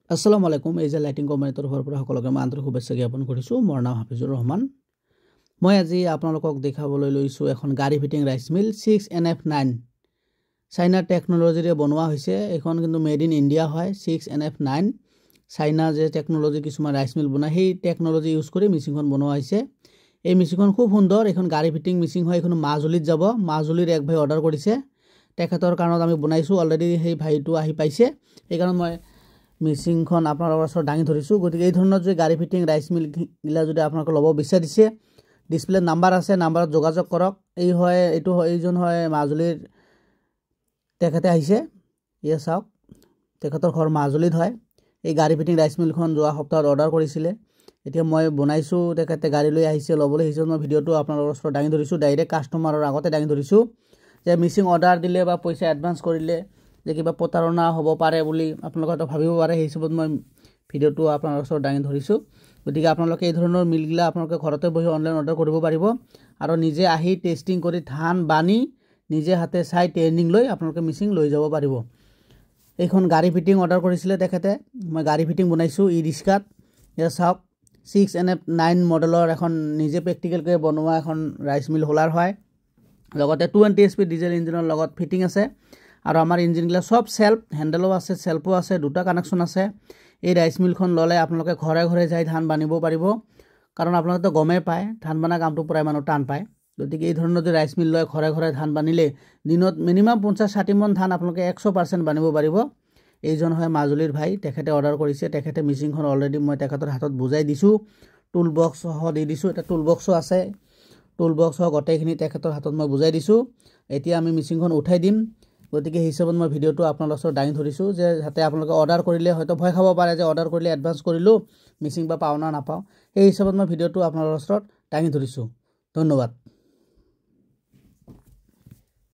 আসসালামু আলাইকুম। এই যে লাইটিং কোম্পানীৰ তৰফৰ পৰা সকলোকে মই আন্তৰিক শুভেচ্ছা জ্ঞাপন কৰিছোঁ। মোৰ নাম হাফিজুৰ ৰহমান। মই আজি আপোনালোকক দেখাবলৈ লৈছোঁ এখন গাড়ী fitting rice mill 6NF9 China টেকনলজিৰে বনোৱা হৈছে। এখন কিন্তু মেড ইন ইণ্ডিয়া হয়। 6NF9 চাইনা যে টেকনলজি কিছুমান ৰাইচ মিল বনায় সেই টেকনলজি ইউজ কৰি মেচিনখন বনোৱা হৈছে। এই মেচিনখন খুব সুন্দৰ। এখন গাড়ী ফিটিং মেচিন হয়। এখন মাজুলীত যাব। মাজুলীৰ এক ভাই অৰ্ডাৰ কৰিছে। তেখেতৰ কাৰণত আমি বনাইছোঁ। অলৰেডি সেই ভাইটো আহি পাইছে। সেইকাৰণে মই মেচিনখন আপোনালোকৰ ওচৰত দাঙি ধৰিছোঁ। গতিকে এই ধৰণৰ যে গাড়ী ফিটিং ৰাইচ মিল গিলা যদি আপোনালোকে ল'ব বিচাৰিছে, ডিছপ্লে নাম্বাৰ আছে, নাম্বাৰত যোগাযোগ কৰক। এইজন হয় মাজুলীৰ তেখেতে আহিছে। ইয়ে চাওক, তেখেতৰ ঘৰ মাজুলীত হয়। এই গাড়ী ফিটিং ৰাইচ মিলখন যোৱা সপ্তাহত অৰ্ডাৰ কৰিছিলে। এতিয়া মই বনাইছোঁ। তেখেতে গাড়ী লৈ আহিছে, ল'বলৈ আহিছে। মই ভিডিঅ'টো আপোনালোকৰ ওচৰত দাঙি ধৰিছোঁ। ডাইৰেক্ট কাষ্টমাৰৰ আগতে দাঙি ধৰিছোঁ যে মেচিন অৰ্ডাৰ দিলে বা পইচা এডভান্স কৰিলে যে কিবা প্ৰতাৰণা হ'ব পাৰে বুলি আপোনালোকে হয়তো ভাবিব পাৰে। সেই হিচাপত মই ভিডিঅ'টো আপোনালোকৰ ওচৰত দাঙি ধৰিছোঁ। গতিকে আপোনালোকে এই ধৰণৰ মিলগিলা আপোনালোকে ঘৰতে বহি অনলাইন অৰ্ডাৰ কৰিব পাৰিব আৰু নিজে আহি টেষ্টিং কৰি ধান বানি নিজে হাতে চাই ট্ৰেইনিং লৈ আপোনালোকে মেচিন লৈ যাব পাৰিব। এইখন গাড়ী ফিটিং অৰ্ডাৰ কৰিছিলে তেখেতে। মই গাড়ী ফিটিং বনাইছোঁ ই ৰিক্সাত। এয়া চাওক, 6NF9 মডেলৰ এখন নিজে প্ৰেক্টিকেলকৈ বনোৱা এখন ৰাইচ মিল হোলাৰ হয়। লগতে 220 HP ডিজেল ইঞ্জিনৰ লগত ফিটিং আছে আৰু আমাৰ ইঞ্জিনগিলা সব সেল্ফ, হেণ্ডেলো আছে, সেল্ফো আছে, দুটা কানেকশ্যন আছে। এই ৰাইচ মিলখন ল'লে আপোনালোকে ঘৰে ঘৰে যাই ধান বানিব পাৰিব। কাৰণ আপোনালোকে গমেই পায় ধান বানা কামটো প্ৰায় মানুহ টান পায়। গতিকে এই ধৰণৰ যে ৰাইচ মিল লয় ঘৰে ঘৰে ধান বানিলে দিনত মিনিমাম 50-60 মন ধান আপোনালোকে 100% বানিব পাৰিব। এইজন হয় মাজুলীৰ ভাই, তেখেতে অৰ্ডাৰ কৰিছে। তেখেতে মেচিনখন অলৰেডি মই তেখেতৰ হাতত বুজাই দিছোঁ। টুল বক্স সহ দি দিছোঁ। এটা টুল বক্সো আছে। টুল বক্স সহ গোটেইখিনি তেখেতৰ হাতত মই বুজাই দিছোঁ। এতিয়া আমি মেচিনখন উঠাই দিম। গতিকে সেই হিচাপত মই ভিডিঅ'টো আপোনালোকৰ ওচৰত দাঙি ধৰিছোঁ যে যাতে আপোনালোকে অৰ্ডাৰ কৰিলে হয়তো ভয় খাব পাৰে যে অৰ্ডাৰ কৰিলে এডভান্স কৰিলোঁ মেচিন বা পাওঁ না নাপাওঁ। সেই হিচাপত মই ভিডিঅ'টো আপোনালোকৰ ওচৰত দাঙি ধৰিছোঁ। ধন্যবাদ।